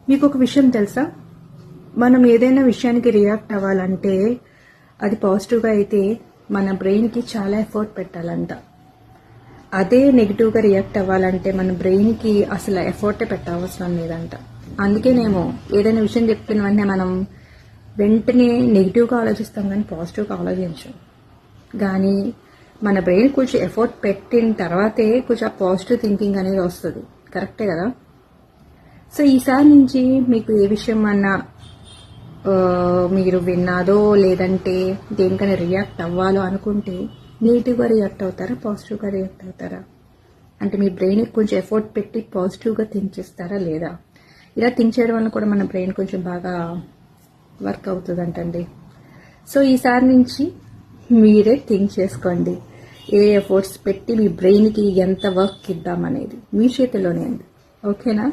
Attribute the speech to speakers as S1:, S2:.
S1: మీకు ఒక విషయం తెలుసా, మనం ఏదైనా విషయానికి రియాక్ట్ అవ్వాలంటే అది పాజిటివ్గా అయితే మన బ్రెయిన్కి చాలా ఎఫర్ట్ పెట్టాలంట. అదే నెగిటివ్గా రియాక్ట్ అవ్వాలంటే మన బ్రెయిన్కి అసలు ఎఫర్టే పెట్టవసరం లేదంట. అందుకేనేమో ఏదైనా విషయం చెప్పిన వెంటనే మనం వెంటనే నెగిటివ్గా ఆలోచిస్తాం కానీ పాజిటివ్గా ఆలోచించాం. కానీ మన బ్రెయిన్ కొంచెం ఎఫర్ట్ పెట్టిన తర్వాతే కొంచెం పాజిటివ్ థింకింగ్ అనేది వస్తుంది. కరెక్టే కదా? సో ఈసారి నుంచి మీకు ఏ విషయం అన్నా మీరు విన్నాదో లేదంటే దేనికైనా రియాక్ట్ అవ్వాలో అనుకుంటే నెగిటివ్గా రియాక్ట్ అవుతారా, పాజిటివ్గా రియాక్ట్ అవుతారా? అంటే మీ బ్రెయిన్కి కొంచెం ఎఫర్ట్ పెట్టి పాజిటివ్గా థింక్ చేస్తారా లేదా? ఇలా థింక్ చేయడం వల్ల కూడా మన బ్రెయిన్ కొంచెం బాగా వర్క్ అవుతుందంటండి. సో ఈసారి నుంచి మీరే థింక్ చేసుకోండి, ఏ ఎఫర్ట్స్ పెట్టి మీ బ్రెయిన్కి ఎంత వర్క్ ఇద్దామనేది మీ చేతిలోనే అండి. ఓకేనా?